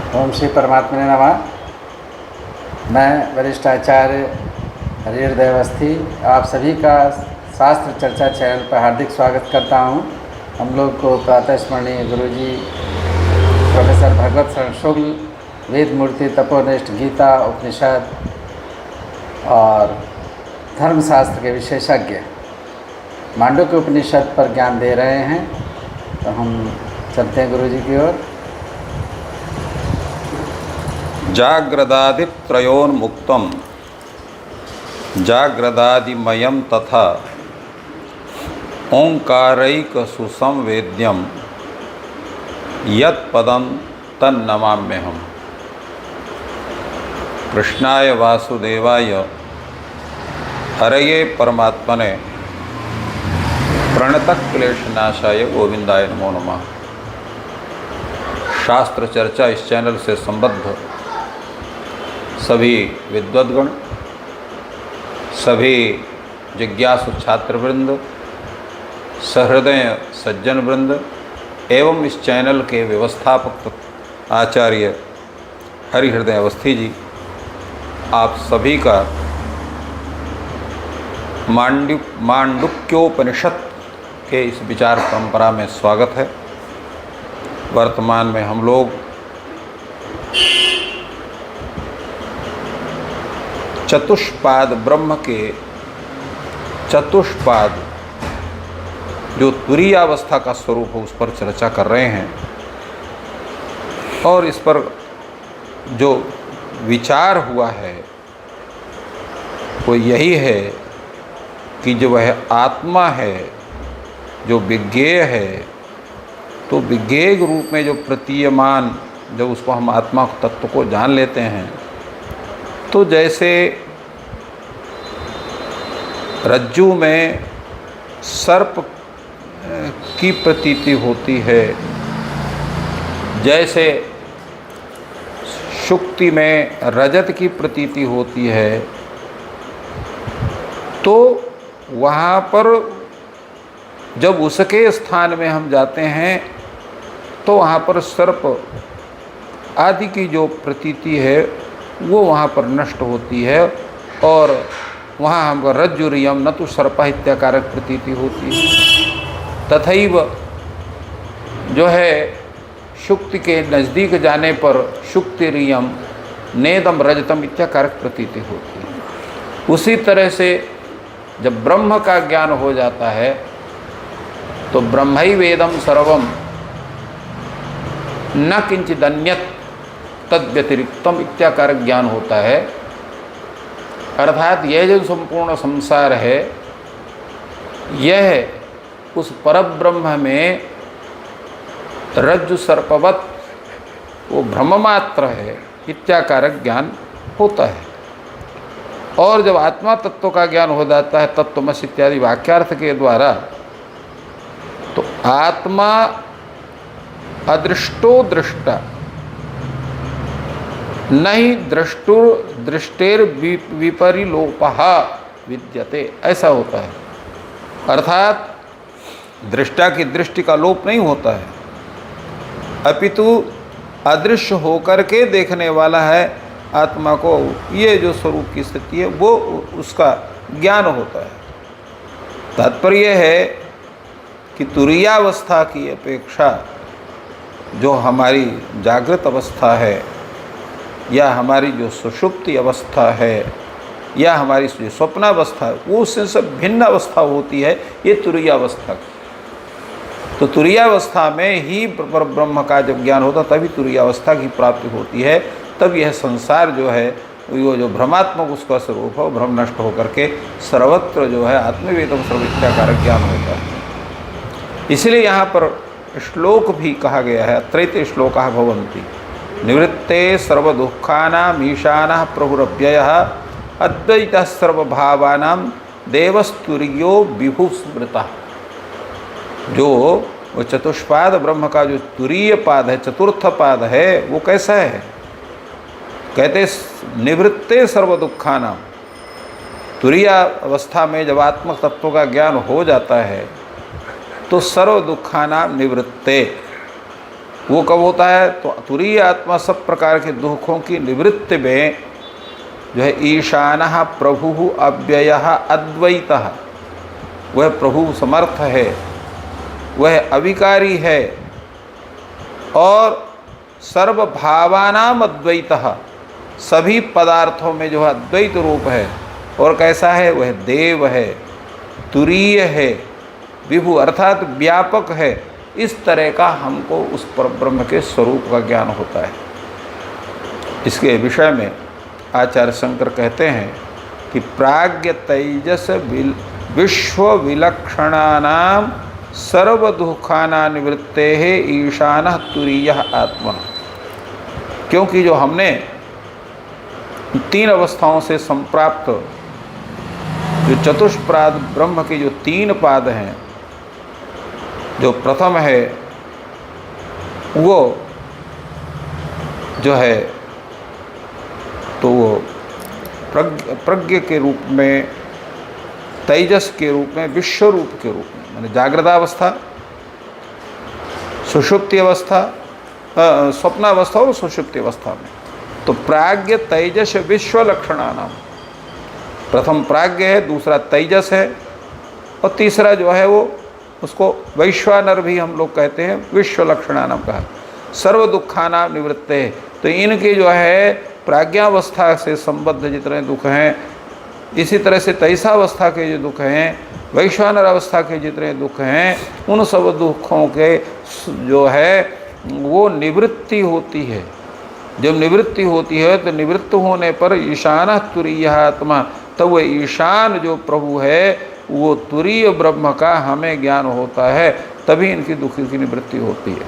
ओम श्री परमात्मने नमः। मैं वरिष्ठ आचार्य हरिहृदय अवस्थी आप सभी का शास्त्र चर्चा चैनल पर हार्दिक स्वागत करता हूं। हम लोग को प्रातः स्मरणीय गुरुजी प्रोफेसर भगवत शरण शुक्ल वेद मूर्ति तपोनिष्ठ गीता उपनिषद और धर्मशास्त्र के विशेषज्ञ मांडुक्य उपनिषद पर ज्ञान दे रहे हैं। तो हम चलते हैं गुरुजी की ओर। जाग्रदादित्रयोन्मुक्तं जाग्रदादिमयं तथा ओंकारैकसुसंवेद्यं यत्पदं तन्नमाम्यहम्। कृष्णाय वासुदेवाय हरये परमात्मने प्रणतक्लेशनाशाय गोविंदाय नमो नमः। शास्त्र चर्चा इस चैनल से संबद्ध सभी विद्वद्गण, सभी जिज्ञासु छात्रवृंद, सहृदय सज्जन वृंद एवं इस चैनल के व्यवस्थापक आचार्य हरिहृदय अवस्थी जी, आप सभी का मांडुक्योपनिषद के इस विचार परंपरा में स्वागत है। वर्तमान में हम लोग चतुष्पाद ब्रह्म के चतुष्पाद जो तुरीयावस्था का स्वरूप है उस पर चर्चा कर रहे हैं। और इस पर जो विचार हुआ है वो यही है कि जो वह आत्मा है, जो विज्ञेय है, तो विज्ञेय रूप में जो प्रतीयमान, जब उसको हम आत्मा तत्व को जान लेते हैं तो जैसे रज्जु में सर्प की प्रतीति होती है, जैसे शुक्ति में रजत की प्रतीति होती है, तो वहाँ पर जब उसके स्थान में हम जाते हैं तो वहाँ पर सर्प आदि की जो प्रतीति है वो वहाँ पर नष्ट होती है और वहाँ हमको रज्जुरियम न तो सर्प इत्याकारक प्रतीति होती है। तथैव जो है शुक्ति के नज़दीक जाने पर शुक्तिरियम नेदम रजतम इत्याकारक प्रतीति होती है। उसी तरह से जब ब्रह्म का ज्ञान हो जाता है तो ब्रह्मैवेदम सर्वम न किंचिदन्यत् तद व्यतिरिक्तम इत्याकारक ज्ञान होता है। अर्थात यह जो संपूर्ण संसार है यह उस परब्रह्म में रज्जु सर्पवत वो भ्रम मात्र है, इत्याकारक ज्ञान होता है। और जब आत्मा तत्व का ज्ञान हो जाता है तत्वमसि इत्यादि वाक्यार्थ के द्वारा, तो आत्मा अदृष्टो दृष्टा नहीं दृष्टेर विपरिलोपः विद्यते, ऐसा होता है। अर्थात दृष्टा की दृष्टि का लोप नहीं होता है, अपितु अदृश्य होकर के देखने वाला है आत्मा को ये जो स्वरूप की स्थिति है वो उसका ज्ञान होता है। तात्पर्य है कि तुरीयावस्था की अपेक्षा जो हमारी जागृत अवस्था है या हमारी जो सुषुप्ति अवस्था है या हमारी जो स्वप्नावस्था है वो उससे सब भिन्न अवस्था होती है, ये तुरीयावस्था। तो तुरीयावस्था में ही ब्रह्म का जब ज्ञान होता तभी तुरीयावस्था की प्राप्ति होती है। तब यह संसार जो है वो जो भ्रमात्मक उसका स्वरूप है वो भ्रम नष्ट होकर के सर्वत्र जो है आत्मवेदम सर्वमिथ्याकारक ज्ञान होता है। इसलिए यहाँ पर श्लोक भी कहा गया है, अत्रैते श्लोकाः भवन्ति निवृत्ते सर्वदुःखानां ईशानः प्रभुरव्ययः अद्वैतः सर्वभावानां देवस्तुर्यो विभुः स्मृतः। जो वो चतुष्पाद ब्रह्म का जो तुरीय पाद है, चतुर्थ पाद है, वो कैसा है? कहते निवृत्ते सर्व दुखानां, तुरीय अवस्था में जब आत्मक तत्व का ज्ञान हो जाता है तो सर्व दुखानां निवृत्ते, वो कब होता है? तो तुरीय आत्मा सब प्रकार के दुखों की निवृत्ति में जो है ईशानः प्रभु अव्ययः अद्वैतः, वह प्रभु समर्थ है, वह अविकारी है और सर्वभावानाम अद्वैतः, सभी पदार्थों में जो है अद्वैत रूप है। और कैसा है? वह देव है, तुरीय है, विभु अर्थात व्यापक है। इस तरह का हमको उस परब्रह्म के स्वरूप का ज्ञान होता है। इसके विषय में आचार्य शंकर कहते हैं कि प्राज्ञ तेजस विश्व विलक्षणानाम सर्व दुखाना निवृत्ते है ईशानः तुरीयः आत्मा। क्योंकि जो हमने 3 अवस्थाओं से संप्राप्त जो चतुष्पाद ब्रह्म के जो 3 पाद हैं, जो प्रथम है वो जो है तो वो प्रज्ञ के रूप में, तेजस के रूप में, विश्व रूप के रूप में, माने जागृतावस्था, सुषुप्ति अवस्था, स्वप्नावस्था और सुषुप्ति अवस्था में। तो प्राज्ञ तेजस विश्व लक्षणानाम, प्रथम प्राज्ञ है, दूसरा तेजस है और तीसरा जो है वो उसको वैश्वानर भी हम लोग कहते हैं, विश्व लक्षणानाम कहा। सर्व दुखानाम निवृत्ते है। तो इनके जो है प्राज्ञावस्था से संबद्ध जितने दुख हैं, इसी तरह से तैसावस्था के जो दुख हैं, वैश्वानर अवस्था के जितने दुख हैं, उन सब दुखों के जो है वो निवृत्ति होती है। जब निवृत्ति होती है तो निवृत्त होने पर ईशानः तुरीयः आत्मा, तब वह ईशान जो प्रभु है वो तुरीय ब्रह्म का हमें ज्ञान होता है, तभी इनकी दुख की निवृत्ति होती है।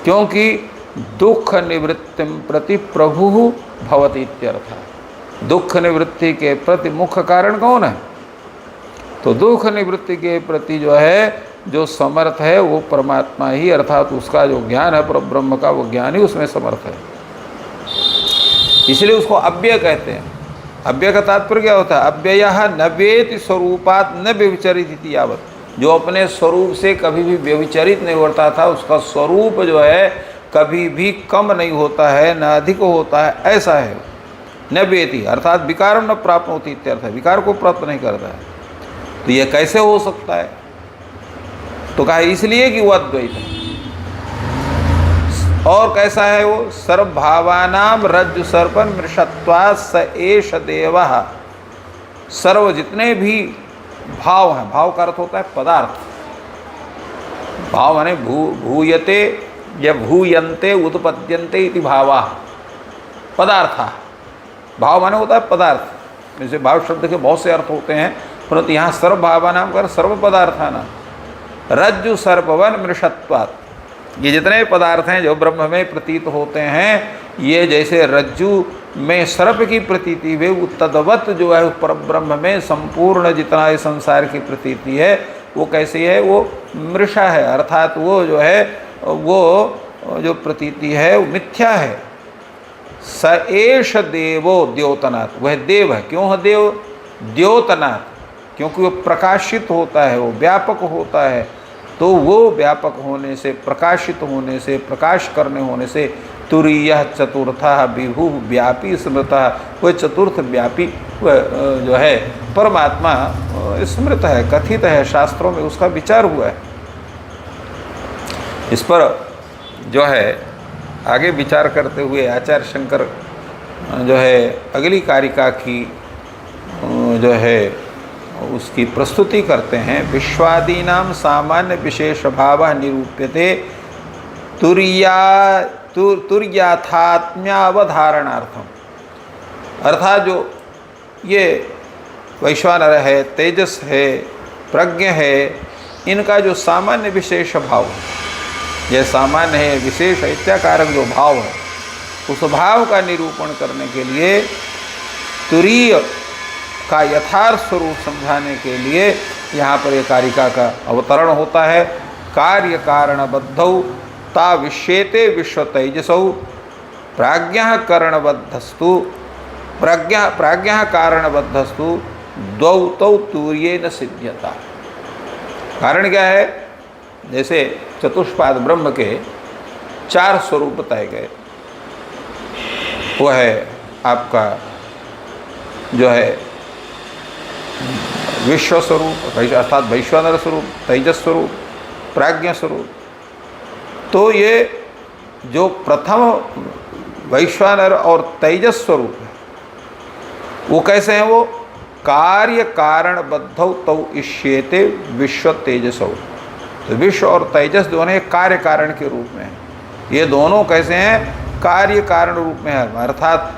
क्योंकि दुख निवृत्तिम प्रति प्रभु भवति इत्यर्थ। दुख निवृत्ति के प्रति मुख्य कारण कौन है? तो दुख निवृत्ति के प्रति जो है जो समर्थ है वो परमात्मा ही, अर्थात उसका जो ज्ञान है परब्रह्म का, वो ज्ञान ही उसमें समर्थ है। इसलिए उसको अव्यय कहते हैं। अव्यय का तात्पर्य क्या होता है? अव्ययः न वेति स्वरूपात् न व्यभिचरित इति यावत्। जो अपने स्वरूप से कभी भी व्यभिचरित नहीं होता था, उसका स्वरूप जो है कभी भी कम नहीं होता है, न अधिक होता है, ऐसा है। न वेति अर्थात विकारम न प्राप्त होती इत्यर्थ है, विकार को प्राप्त नहीं करता है। तो यह कैसे हो सकता है? तो कहा इसलिए कि वो अद्वैत है। और कैसा है वो? सर्वभावानाम रज्जु सर्पन मृषत्वात् स एष देवः। सर्व जितने भी भाव हैं, भाव का अर्थ होता है पदार्थ। भाव माने भूयते या भूयन्ते उत्पद्यन्ते इति भावा पदार्थ। भाव माने होता है पदार्थ। जैसे भाव शब्द के बहुत से अर्थ होते हैं, परंतु यहाँ सर्वभावानाम कर सर्व पदार्थानां रज्जु सर्पवन मृषत्वात्। ये जितने पदार्थ हैं जो ब्रह्म में प्रतीत होते हैं, ये जैसे रज्जु में सर्प की प्रतीति वे तद्वत जो है परब्रह्म में संपूर्ण जितना इस संसार की प्रतीति है वो कैसी है? वो मृषा है, अर्थात वो जो है वो जो प्रतीति है वो मिथ्या है। स एष देवो द्योतनात्, वह देव है। क्यों है देव? द्योतनात्, क्योंकि वो प्रकाशित होता है, वो व्यापक होता है। तो वो व्यापक होने से, प्रकाशित होने से, प्रकाश करने होने से तुरीयः चतुर्थः विभु व्यापी स्मृतः, वह चतुर्थ व्यापी वह जो है परमात्मा स्मृत है, कथित है, शास्त्रों में उसका विचार हुआ है। इस पर जो है आगे विचार करते हुए आचार्य शंकर जो है अगली कारिका की जो है उसकी प्रस्तुति करते हैं। विश्वादीनाम सामान्य विशेष भाव निरूप्यते तुर्याथात्म्यावधारणार्थम। अर्थात जो ये वैश्वानर है, तेजस है, प्रज्ञ है, इनका जो सामान्य विशेष भाव है, यह सामान्य है, विशेष है, इत्याकारक जो भाव है, उस भाव का निरूपण करने के लिए तुरीय का यथार्थ स्वरूप समझाने के लिए यहाँ पर एक कारिका का अवतरण होता है। कार्य कारणबद्धौ ताविश्येते विश्व तेजसौ प्राज्ञः करणबद्धस्तु प्राज्ञः कारणबद्धस्तु द्वौ तौ तुर्येन सिद्ध्यता। कारण क्या है? जैसे चतुष्पाद ब्रह्म के 4 स्वरूप बताए गए। वो है आपका जो है विश्व स्वरूप अर्थात वैश्वानर स्वरूप, तेजस स्वरूप, प्राज्ञ स्वरूप। तो ये जो प्रथम वैश्वानर और तेजस स्वरूप है वो कैसे हैं? वो कार्य कारण बद्धौ तौ इष्येते विश्व तेजसौ। तो विश्व और तेजस दोनों कार्य कारण के रूप में हैं। ये दोनों कैसे हैं? कार्य कारण रूप में है, अर्थात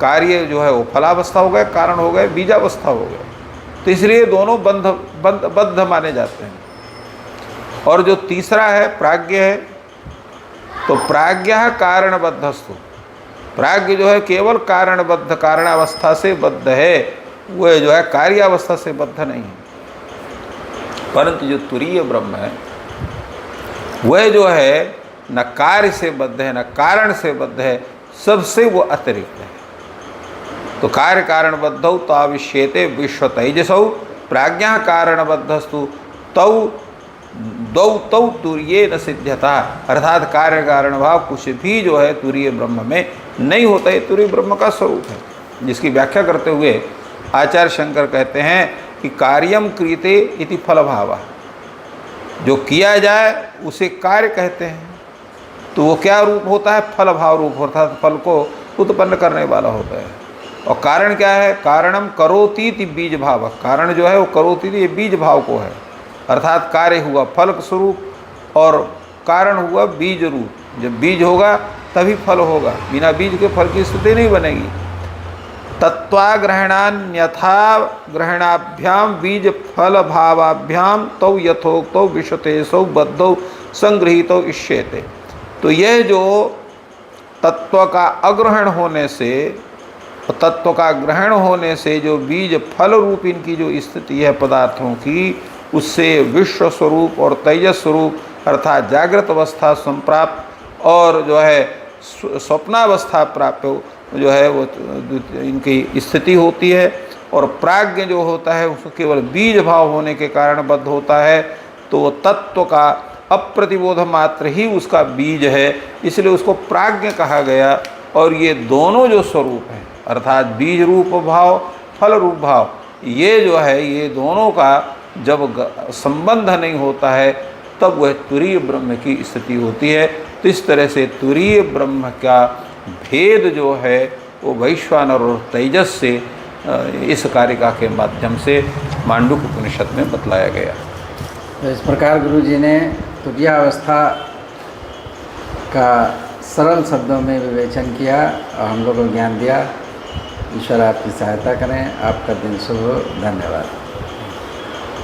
कार्य जो है वो फलावस्था हो गए, कारण हो गए बीजावस्था हो गए। तो इसलिए दोनों बद्ध माने जाते हैं। और जो तीसरा है प्राज्ञ है, तो प्राज्ञ कारणबद्धस्तु, प्राज्ञ जो है केवल कारणबद्ध कारणावस्था से बद्ध है, वह जो है कार्यावस्था से बद्ध नहीं है। परंतु जो तुरीय ब्रह्म है वह जो है न कार्य से बद्ध है न कारण से बद्ध है, सबसे वो अतिरिक्त है। तो कार्य कारणबद्धौ ताविष्येते विश्व तेजसौ प्राज्ञा कारणबद्धस्तु तौ दौ तौ तुरीय न सिद्ध्यता, अर्थात कार्य कारण भाव कुछ भी जो है तुरीय ब्रह्म में नहीं होता। है तुरीय ब्रह्म का स्वरूप है, जिसकी व्याख्या करते हुए आचार्य शंकर कहते हैं कि कार्यम क्रियते इति फल भाव, जो किया जाए उसे कार्य कहते हैं। तो वो क्या रूप होता है? फल भाव रूप, अर्थात फल को उत्पन्न करने वाला होता है। और कारण क्या है? कारणम करोति इति बीज भाव, कारण जो है वो करोति ये बीज भाव को है, अर्थात कार्य हुआ फल स्वरूप और कारण हुआ बीज रूप। जब बीज होगा तभी फल होगा, बिना बीज के फल की स्थिति नहीं बनेगी। तत्वाग्रहणान्यथा ग्रहणाभ्याम बीज फल भावाभ्याम तौ यथोक्तौ विश्वतेजसौ बद्धौ संगृहीतौ इष्येते। तो यह जो तत्व का अग्रहण होने से, तत्व का ग्रहण होने से जो बीज फल रूप इनकी जो स्थिति है पदार्थों की, उससे विश्व स्वरूप और तेजस स्वरूप अर्थात जागृत अवस्था संप्राप्त और जो है स्वप्नावस्था प्राप्त जो है वो इनकी स्थिति होती है। और प्राज्ञ जो होता है उसको केवल बीज भाव होने के कारण बद्ध होता है, तो वो तत्व का अप्रतिबोध मात्र ही उसका बीज है, इसलिए उसको प्राज्ञ कहा गया। और ये दोनों जो स्वरूप हैं अर्थात बीज रूप भाव फल रूप भाव, ये जो है ये दोनों का जब संबंध नहीं होता है तब वह तुरीय ब्रह्म की स्थिति होती है। तो इस तरह से तुरीय ब्रह्म का भेद जो है वो वैश्वानर और तेजस से इस कारिका के माध्यम से मांडुक्य उपनिषद में बतलाया गया। तो इस प्रकार गुरु जी ने तुरीयावस्था का सरल शब्दों में विवेचन किया और हम लोगों को ज्ञान दिया। ईश्वर आपकी सहायता करें। आपका दिन शुभ हो। धन्यवाद।